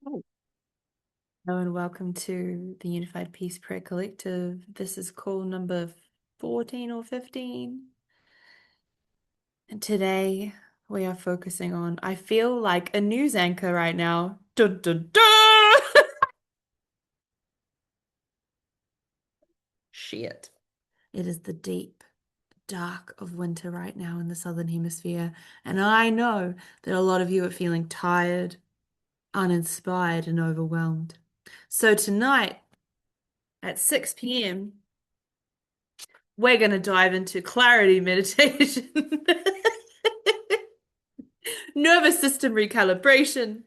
Hello and welcome to the Unified Peace Prayer Collective. This is call number 14 or 15. And today we are focusing on, I feel like a news anchor right now. Dun, dun, dun! Shit. It is the deep dark of winter right now in the Southern Hemisphere. And I know that a lot of you are feeling tired, uninspired, and overwhelmed. So tonight at 6 p.m., we're going to dive into clarity meditation, nervous system recalibration,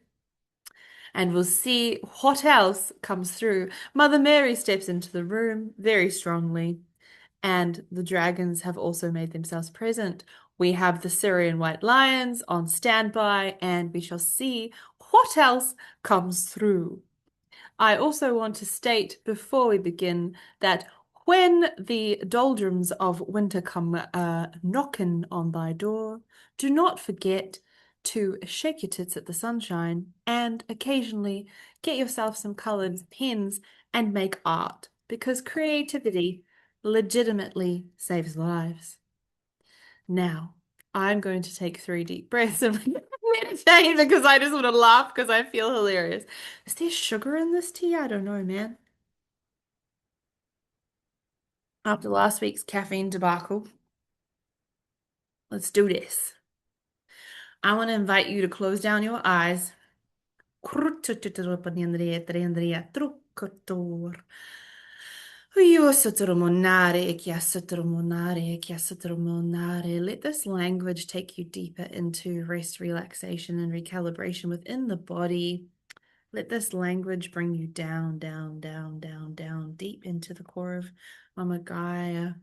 and we'll see what else comes through. Mother Mary steps into the room very strongly, and the dragons have also made themselves present. We have the Syrian white lions on standby, and we shall see what else comes through. I also want to state before we begin that when the doldrums of winter come knocking on thy door, do not forget to shake your tits at the sunshine and occasionally get yourself some colored pens and make art because creativity legitimately saves lives. Now, I'm going to take 3 deep breaths and meditate because I just want to laugh because I feel hilarious. Is there sugar in this tea? I don't know, man. After last week's caffeine debacle, let's do this. I want to invite you to close down your eyes. Let this language take you deeper into rest, relaxation, and recalibration within the body. Let this language bring you down, down, down, down, down, deep into the core of Mama Gaia.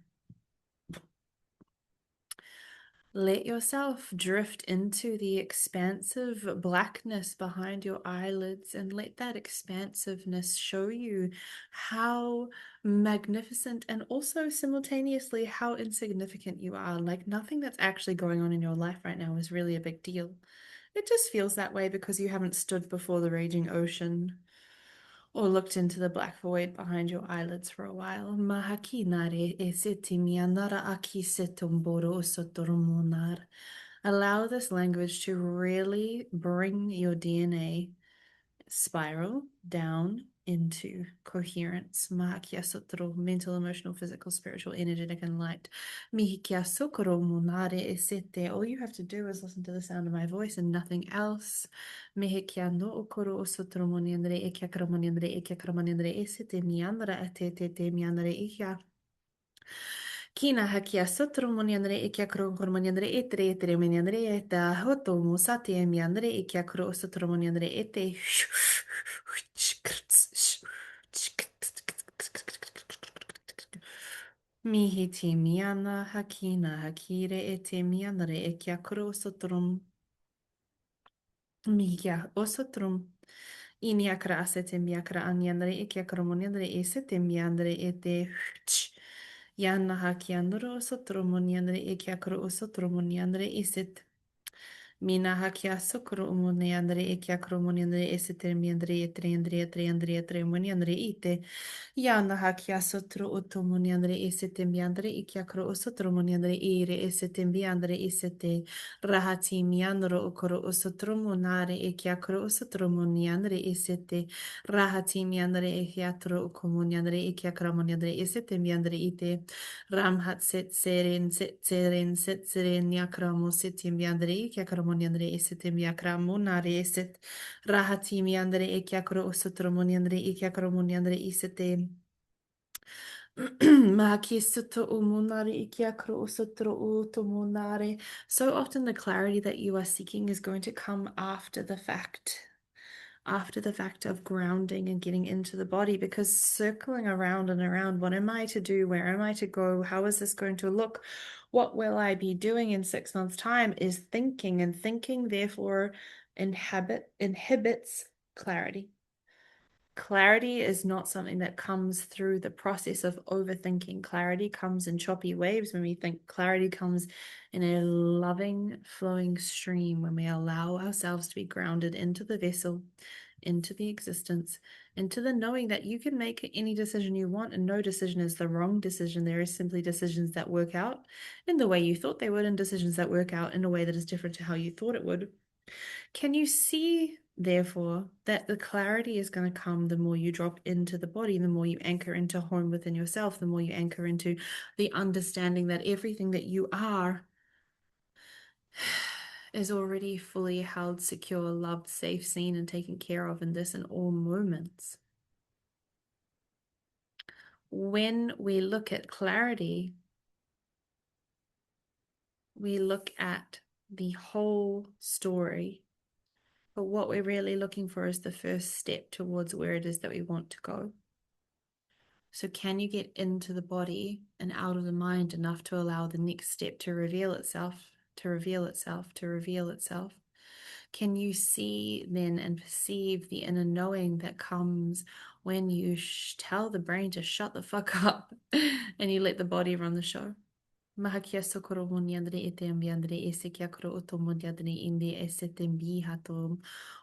Let yourself drift into the expansive blackness behind your eyelids and let that expansiveness show you how magnificent and also simultaneously how insignificant you are. Like nothing that's actually going on in your life right now is really a big deal. It just feels that way because you haven't stood before the raging ocean or looked into the black void behind your eyelids for a while. Mahakinare e seti mianara aki setumboro sotoromonar. Allow this language to really bring your DNA spiral down into coherence. Mahakia sotoro, mental, emotional, physical, spiritual, energetic, and light. Mihikia sokoro monare e sete. All you have to do is listen to the sound of my voice and nothing else. Mihikia no okoro o sotoro moniandre e kia karamoniandre e kia karamoniandre e sete miandra a te te te miandre e kia. Kina hakia sotoro moniandre e kia karo moniandre e tere moniandre e ta hoto musate e miandre e kia karo sotoro moniandre e te mihi te miana hakina hakire e te miandre e kia karo sotoro mihi osotoro ini akra asete mi akra aniandre e kia karo moniandre e sete miandre e te Yana haki andro sotro moniandre e kiakro o sotro moniandre isit. Mina haki a sokro moniandre e kiakro moniandre isite miandre e tre moniandre ite. Yana haki a sotro oto moniandre isite miandre e kiakro o sotro moniandre ire isite miandre isite. Rahati miandro okoro o sotro monare e kiakro o sotro moniandre isite. Rahati miandre e kiatro o komoniandre e kiakro moniandre isite miandre ite. Ramhat set seren yakramo sitim yandere yakramo yandere esitim yakramo nare esit rahatim yandere ekyakro osotro yandere ekyakramo yandere isete Maki suto umunare ikyakro osotro utomunare. So often the clarity that you are seeking is going to come after the fact of grounding and getting into the body, because circling around and around, what am I to do? Where am I to go? How is this going to look? What will I be doing in 6 months' time is thinking, and thinking therefore inhibits clarity. Clarity is not something that comes through the process of overthinking. Clarity comes in choppy waves when we think. Clarity comes in a loving, flowing stream when we allow ourselves to be grounded into the vessel, into the existence, into the knowing that you can make any decision you want, and no decision is the wrong decision. There is simply decisions that work out in the way you thought they would, and decisions that work out in a way that is different to how you thought it would. Can you see, therefore, that the clarity is going to come the more you drop into the body, the more you anchor into home within yourself, the more you anchor into the understanding that everything that you are is already fully held, secure, loved, safe, seen, and taken care of in this and all moments. When we look at clarity, we look at the whole story. But what we're really looking for is the first step towards where it is that we want to go. So can you get into the body and out of the mind enough to allow the next step to reveal itself, to reveal itself, to reveal itself? Can you see then and perceive the inner knowing that comes when you tell the brain to shut the fuck up and you let the body run the show? Mahakia sokoro munyandre ete ambiandre ese kia koro oto munyandre inde ese tembi hatom.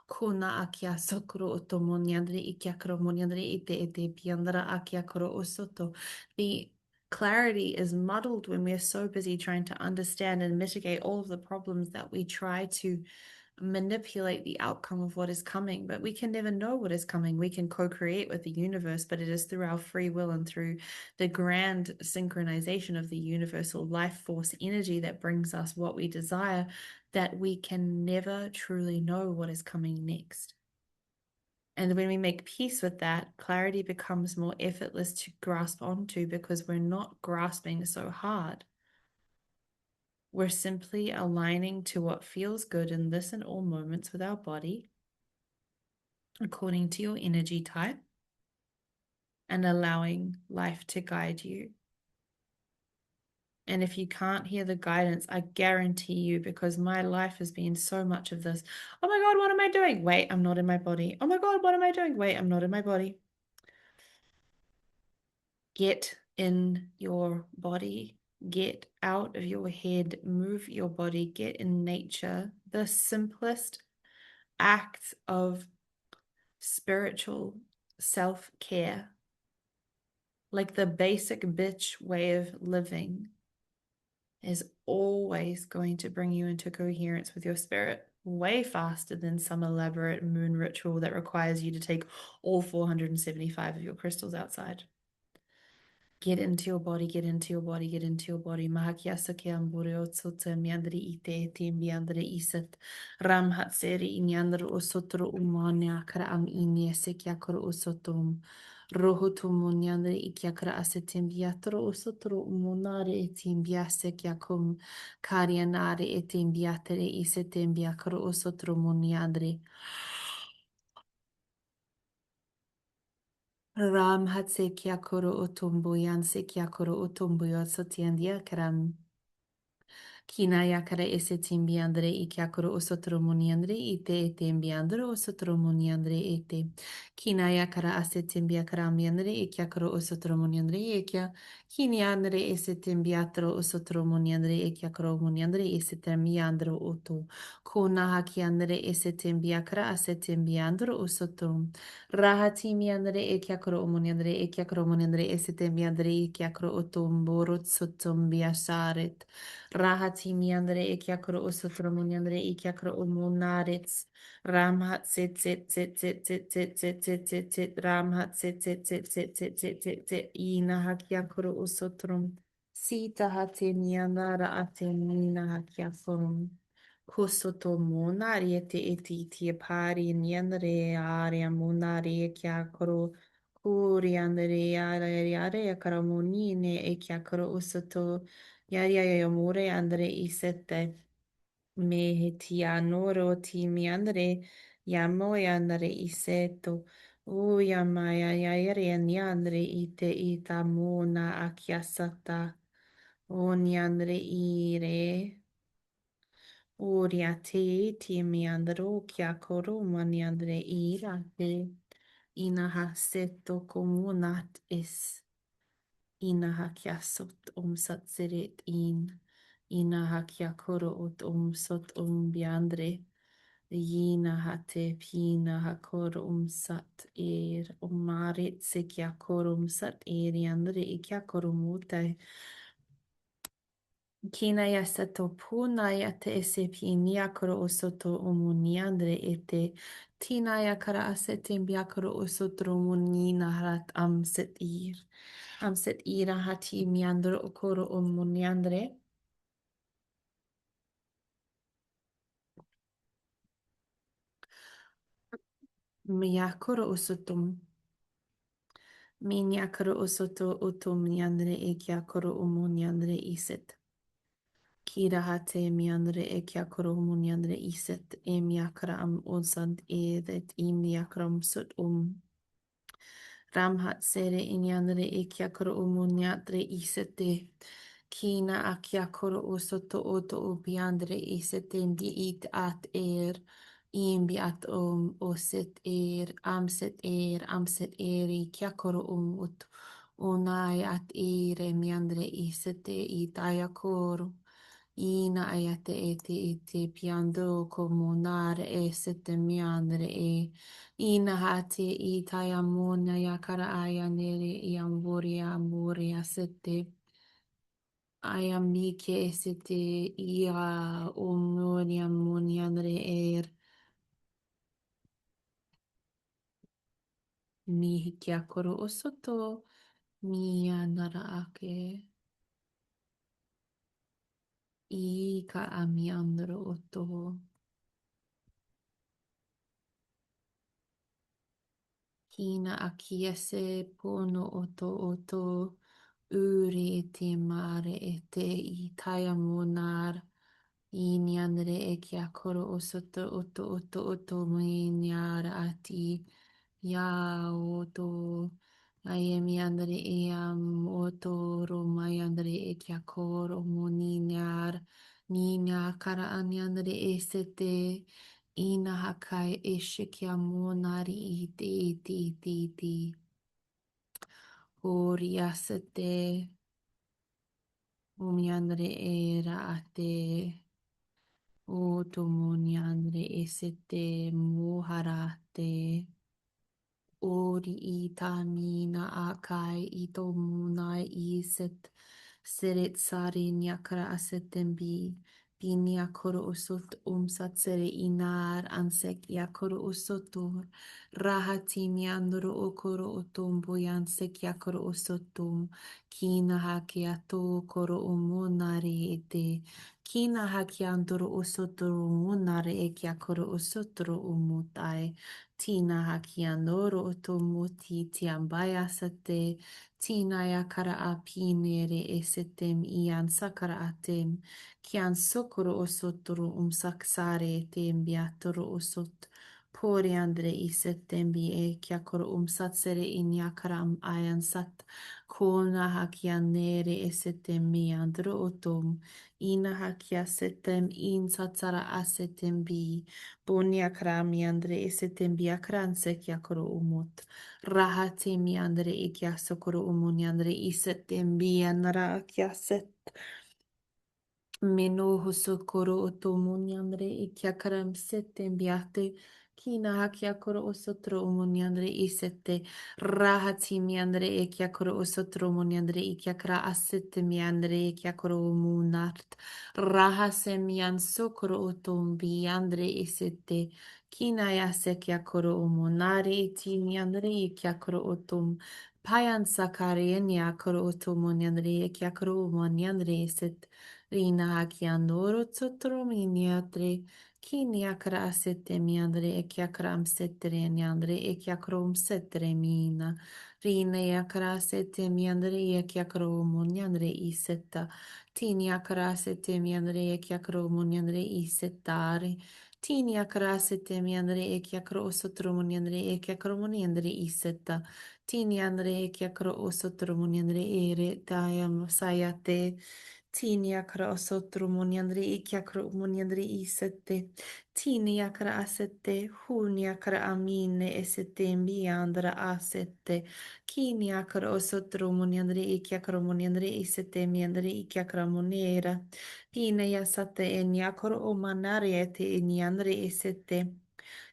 Kuna akia sokoro oto munyandre ikia koro munyandre ete piandra akia koro osoto. The clarity is muddled when we are so busy trying to understand and mitigate all of the problems that we try to manipulate the outcome of what is coming, but we can never know what is coming. We can co-create with the universe, but it is through our free will and through the grand synchronization of the universal life force energy that brings us what we desire, that we can never truly know what is coming next. And when we make peace with that, clarity becomes more effortless to grasp onto because we're not grasping so hard. We're simply aligning to what feels good in this and all moments with our body, according to your energy type, and allowing life to guide you. And if you can't hear the guidance, I guarantee you, because my life has been so much of this. Oh my God, what am I doing? Wait, I'm not in my body. Oh my God, what am I doing? Wait, I'm not in my body. Get in your body. Get out of your head. Move your body. Get in nature. The simplest acts of spiritual self-care, like the basic bitch way of living, is always going to bring you into coherence with your spirit way faster than some elaborate moon ritual that requires you to take all 475 of your crystals outside. Get into your body, get into your body, get into your body. Mahakyasa ke ambure otsota miandri ite te miandri iset. Ram hatseri inyandro osotro umanya kara am inye sekyakoro osotum. Rohutum munyandri ikyakara asetim biatro osotro umunare etim biasekyakum. Karianare etim biatere isetim biakoro osotro munyandri. Ram hatse kia koro otombo yanse kia koro otombo yosotiandia karam. Kina yakara ese timbiandre y kiakoro osotro muniandre ite ete imbiandro osotro muniandre ete. Kina yakara ase timbia karamiandre y kiakoro osotro muniandre y kia. Kiniandre ese timbiatro osotro muniandre y kiakoro muniandre ese termiandro oto. Kona hakiandre ese timbiakara ase timbiandro osotro. Rahati miandre y kiakoro muniandre y kiakoro muniandre ese timbiandre y kiakoro otomboro sotombiasaret. Rahati miandre ikiakro usutro munyandre ikiakro umunaritz. Ramhat sit sit sit sit sit sit sit sit sit sit Ramhat sit sit sit sit sit sit sit sit Ina hakiakro usutrum. Sita hati miandara ate mina hakiakrum. Kusoto munari eti iti pari niandre aria munari ikiakro. Kuri andere yare yare yakaramunine ikiakro usuto. Yaria yamure andre isette me tianoro ti mi andre yamo yandere iseto u yamaya yare nyandre ite itamuna akiasata o nyandre ire uriate ti mi andro kiakoro maniandre irate inahaseto comunat is. Inahakiasot satsirit in. Inahakiakoro ut sot biandre. Yina hate pina hakor sat umarit se kia korum sat yandere ikia korumutai. Kina ya sato puna ya te ese pinia koro osoto umuniandre ete tina ya kara asete mbia koro osoto umunina harat amset ira hati miandro okoro umuniandre mia koro osotum minia koro osoto utum niandre e kia koro umuniandre iset. Kira hate miandre e kia koro umuniandre iset e miakara am onsant e that e miakram sut Ramhat sere inyanre e kia koro umunyatre isete. Kina a kia koro o soto oto o biandre isete mbi it at imbi at o amset i kia koro ut. Onai at miandre isete i taya koro. Ina ayate ete piando como nare sete miandre ina hati i taya mona ya kara aya nere i ambori sete aya mike sete ia umoni andre mi hikia koro osoto mi nara ake i ka ami andro oto. Kina akiese pono oto uri e te mare e te i taia monar i nianere e kia koro o soto oto mai niara ati ia oto ai e mi andere e am oto ro mai andere e kia koro mo ni niar ni nia kara ani andere e sete ina hakai e shikia monari i te. Oriasate umiandre era ate otomoniandre esete muharate ori itamina akai itomunai iset seret sari nyakara asetembi binia koro usot umsat sere inar ansek yakoro usotur rahati miandro okoro otombo yansek yakoro usotum kina haki ato koro umonare ete kina haki andro usotoro umonare ek yakoro usotoro umutai Tina hakianoro otomuti tiambaya sate, tina yakara apinere esetem ian sakara atem, kian sokoro osotoro saksare tem biatoro osot, pori andre isetem bi e kiakoro satsere in yakaram ayan sat, kona hakianere esetem miandro otom, ina hakia setem in satsara asetem bi, Bonia krami andre esete mbia kranse kia koro umut. Rahate mi andre ikia sokoro umuni andre isete mbia nara kia set. Meno hosokoro otomuniandre ikiakaram sete mbiate kina hakiakoro osotro omuniandre isete rahati miandre ikiakoro osotro omuniandre ikiakara asete miandre ikiakoro omunart rahase mian sokoro otombiandre isete kina yase kiakoro omunare ti miandre ikiakoro otom payan sakare niakoro otomuniandre ikiakoro omuniandre isete Rina hakianoro tsotoro miniatre, kiniakra asete miandre ekiakram setere niandre ekiakrom setere mina. Rina yakra sete miandre ekiakro muniandre iseta. Tiniakra sete miandre ekiakro muniandre isetare. Tiniakra sete miandre ekiakro osotro muniandre ekiakro muniandre iseta. Tiniandre ekiakro osotro muniandre ere tayam sayate. Tini akara osotro munyandri ikiakro munyandri isete. Tini akara asete. Huni akara amine esete miandra asete. Kini akara osotro munyandri ikiakro munyandri isete miandri ikiakra munera. Pine yasate eniakro omanari ete eniandri isete.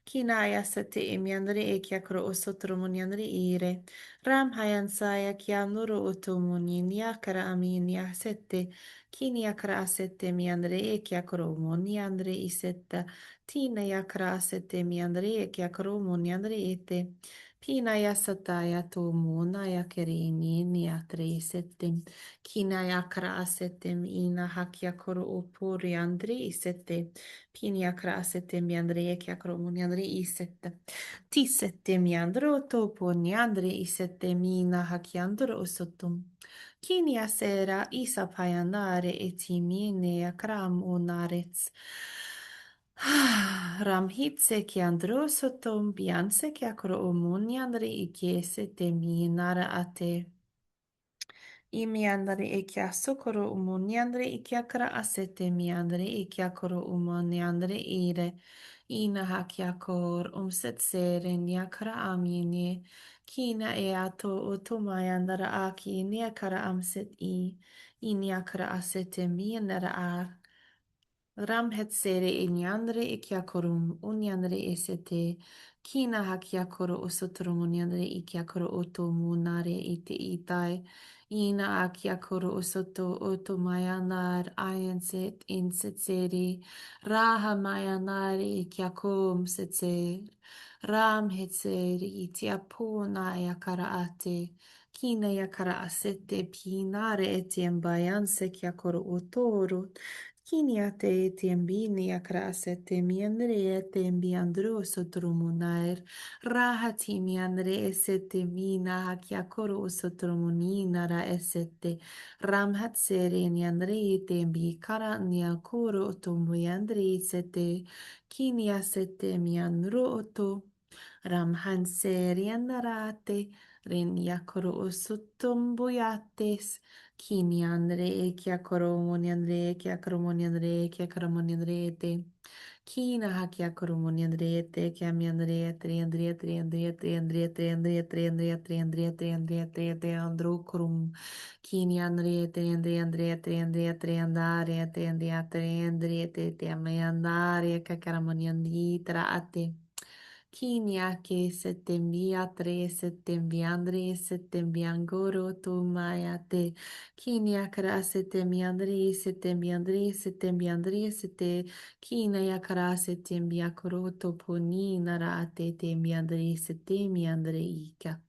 Kina yasate emiandri ikiakro osotro munyandri ire. Ram hayansaya kianuru utumuninia kara aminia sete. Kini yakra asete miandre ekiakro moniandre isetta. Tina yakra asete miandre ekiakro moniandre ete. Pina yasata yato mona yakerini niatre isette. Kina yakra asete ina hakiakro upuri andre isette. Pini yakra asete miandre ekiakro moniandre isetta. Tisette miandro topo niandre isette mina hakiandro usotum. Kinia sera isa payanare etimine akram unarets. Ramhitse kiandrosotom bianse kiakro omuniandre ikiese teminara ate. Imiandre ikia sokoro umuniandre ikiakra asete miandre ikiakoro umuniandre ire. Ina hakiakor umsetsere niakra amine. Kina eato otomayandara aki niakara amset i. Iniakra asete miandara a. Ramhetsere iniandre ikiakorum uniandre esete. Kina hakiakoro osotrum uniandre ikiakoro otomunare ite itai. Ina akiakoro osoto otomayanar ayanset insetseri. Raha mayanare ikiakom setser. Ram hetseri itiapuna yakara ate. Kina yakara asete pinare etiem bayanse kiakoro otoro. Kiniate etiembini akrasete miandre etembiandro sotrumunair. Rahati miandre esete mina hakiakoro sotrumunina ra esete. Ramhat sere niandre etembi kara niakoro otomuyandre esete. Kinia sete miandro oto. Ramhan sere andarate. Reniakoro osotomboyates. Kini andre kia koromoni andre kia koromoni andre kia koromoni andre te. Kina ha kia koromoni andre te kia mi andre tre andre tre andre tre andre tre andre tre andre tre andre tre andre tre te andro korum. Kini andre tre andre andre tre andre tre andare tre andre tre andre te te me andare kia koromoni andre tra ate. Kinia que setembia tre setembiandre setembiangoro tu mayate. Kinia kara setemiandri setembiandri setembiandri sete. Kina yakara setembiakoro toponi nara ate tembiandri setemiandre ika.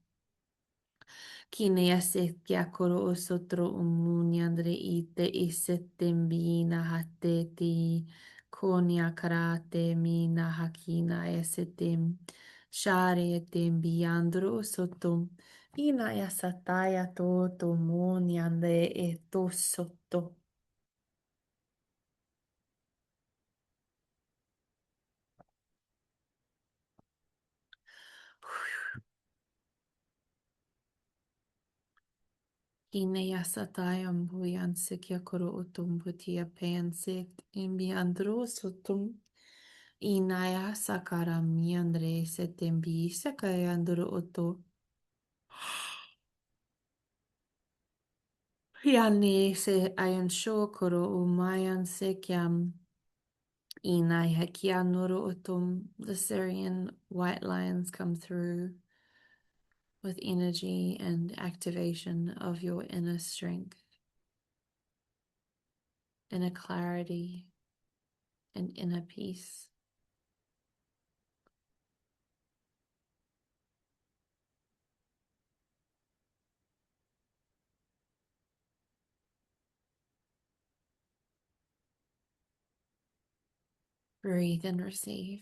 Kine kiakoro osotro umuniandre ite isetembina hateti. Konia karate mina hakina esetem. Share etem biandro sotum. Ina yasataya toto moniande eto soto. Kine yasataya mbuyan sekiakoro utum butia penset. Imbiandro sotum. Inaya sakara miandre setembi sakayandro oto. Yani se ayan shokoro umayan sekyam. Inai hekianuro otum. The Syrian white lions come through with energy and activation of your inner strength, inner clarity, and inner peace. Breathe and receive.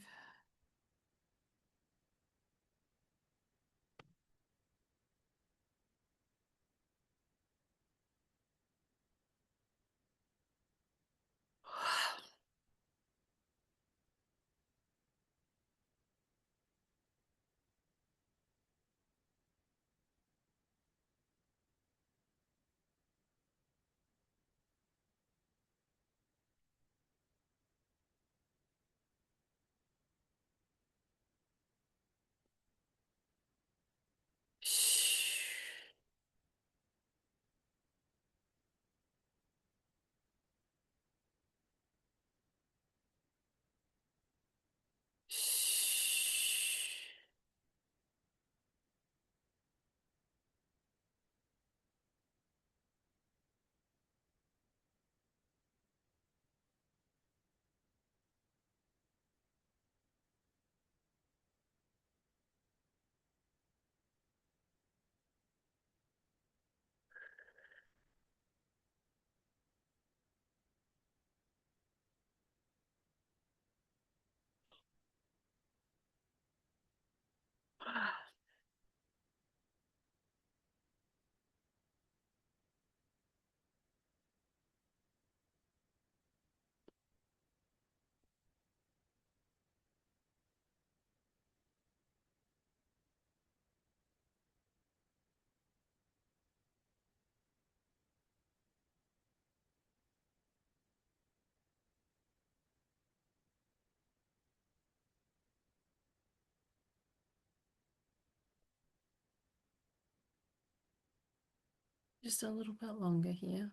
Just a little bit longer here.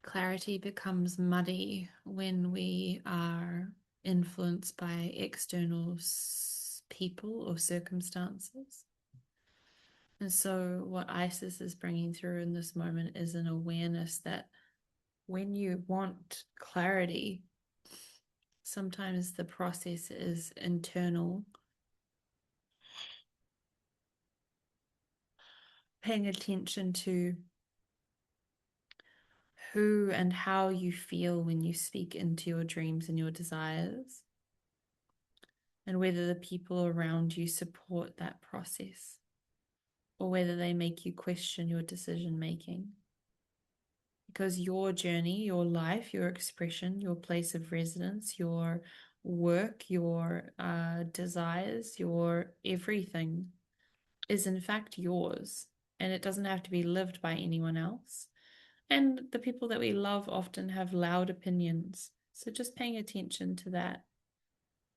Clarity becomes muddy when we are influenced by external people or circumstances. And so, what Isis is bringing through in this moment is an awareness that when you want clarity, sometimes the process is internal, paying attention to who and how you feel when you speak into your dreams and your desires, and whether the people around you support that process or whether they make you question your decision making. Because your journey, your life, your expression, your place of residence, your work, your desires, your everything is in fact yours. And it doesn't have to be lived by anyone else. And the people that we love often have loud opinions. So just paying attention to that,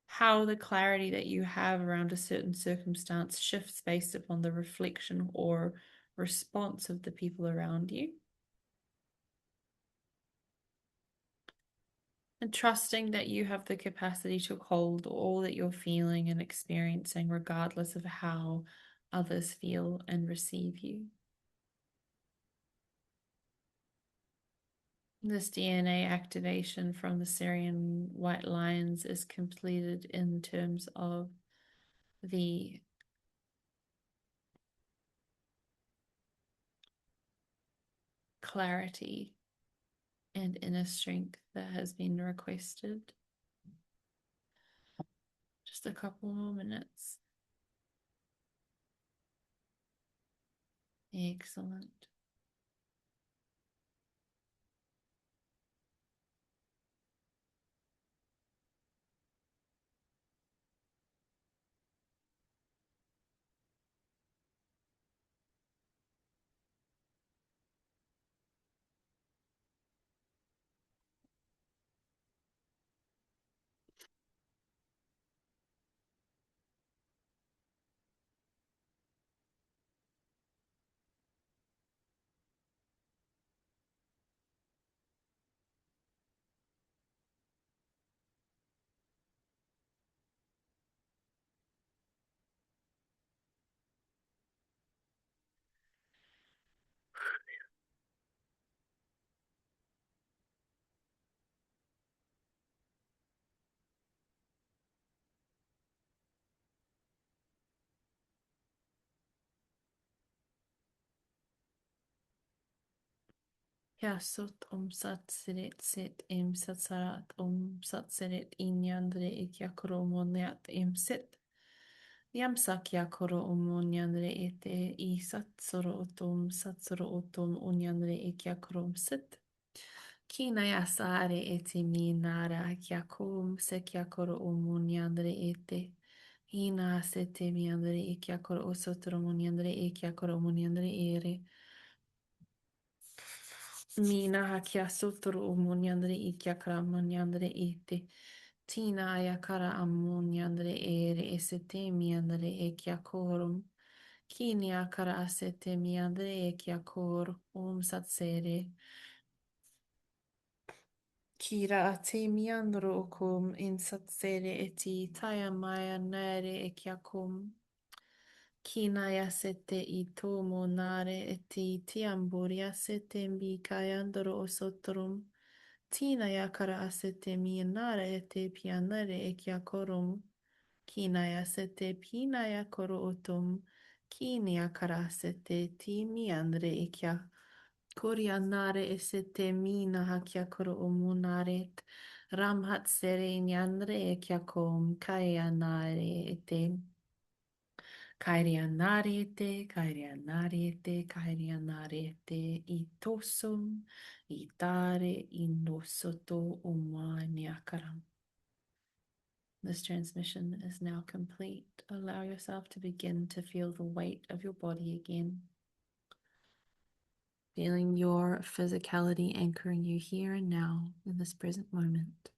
how the clarity that you have around a certain circumstance shifts based upon the reflection or response of the people around you. And trusting that you have the capacity to hold all that you're feeling and experiencing, regardless of how others feel and receive you. This DNA activation from the Syrian white lions is completed in terms of the clarity and inner strength that has been requested. Just a couple more minutes. Excellent. Ja, sot om sat sirit sit im sat sarat om sat sirit inyandre ik yakromoniat im sit. Yam sakya koro umunyanre ete I satsoro otom unyanre e kya korom sit. Kina yasare ete mi nara kya kom se kya koro umunyanre ete. Ina sete mi andre e kya koro osotoro munyanre e kya koro munyanre ere. Mina hakia sotoro umunyanre e kya kara munyanre ete. Tina ayakara amunyanre ere esete miandre e kya korum. Kini akara asete miandre e kya kor satsere. Kira ate miandro kum in satsere eti taya maya nere e kya kum. Kina yasete I tomo nare eti tiamburi asete mbi kayandro osotrum. Tina yakara asete mianare ete pianare e kya korum. Kinaya sete pinaya koro otum. Kinia karasete ti miandre ikya. Korianare esete mina hakya koro omunaret. Ramhat sere nyandre ikya kom. Kayanare ete. Kairianare ete. Kairianare ete. Kairianare ete. Itosum. Itare inosoto umaniakaram. This transmission is now complete. Allow yourself to begin to feel the weight of your body again. Feeling your physicality anchoring you here and now in this present moment.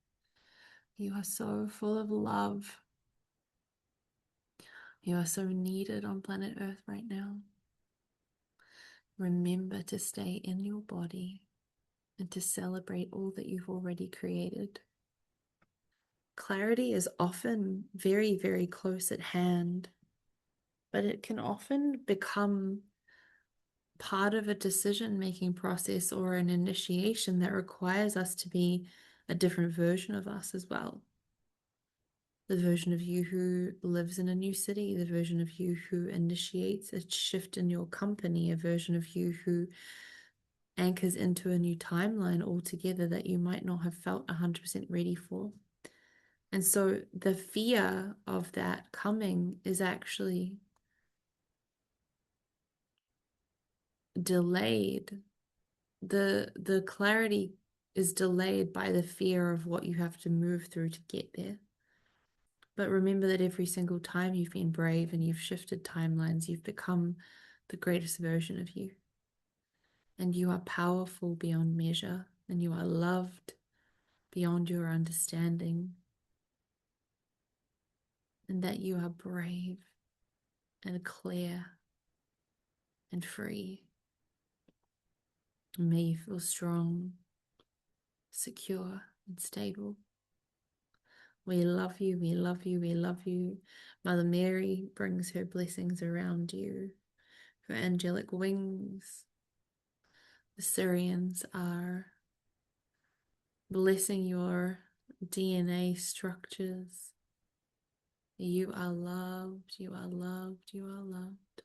You are so full of love. You are so needed on planet Earth right now. Remember to stay in your body and to celebrate all that you've already created. Clarity is often very, very close at hand, but it can often become part of a decision-making process or an initiation that requires us to be a different version of us as well. The version of you who lives in a new city, the version of you who initiates a shift in your company, a version of you who anchors into a new timeline altogether that you might not have felt 100% ready for. And so the fear of that coming is actually delayed. The clarity is delayed by the fear of what you have to move through to get there. But remember that every single time you've been brave and you've shifted timelines, you've become the greatest version of you. And you are powerful beyond measure, and you are loved beyond your understanding, and that you are brave and clear and free. And may you feel strong, secure, and stable. We love you, we love you, we love you. Mother Mary brings her blessings around you, her angelic wings. The Sirians are blessing your DNA structures. You are loved, you are loved, you are loved.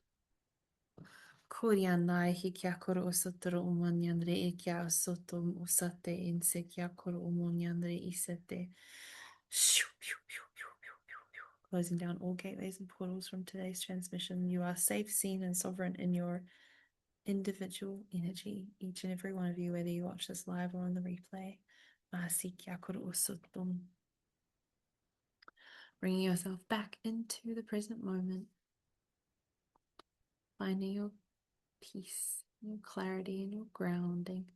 Korianai hikia koro osotoro umanyanre ikia soto usate inse kia koro umanyanre isete. Closing down all gateways and portals from today's transmission. You are safe, seen, and sovereign in your individual energy. Each and every one of you, whether you watch this live or on the replay. Bringing yourself back into the present moment. Finding your peace, your clarity, and your grounding.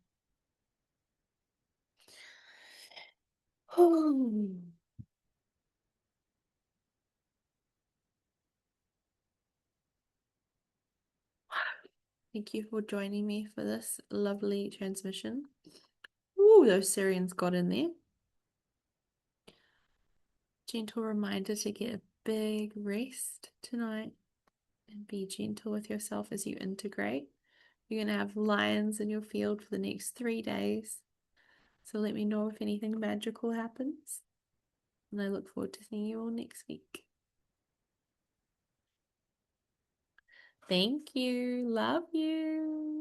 Thank you for joining me for this lovely transmission. Ooh, those Syrians got in there. Gentle reminder to get a big rest tonight and be gentle with yourself as you integrate. You're going to have lions in your field for the next 3 days. So let me know if anything magical happens. And I look forward to seeing you all next week. Thank you. Love you.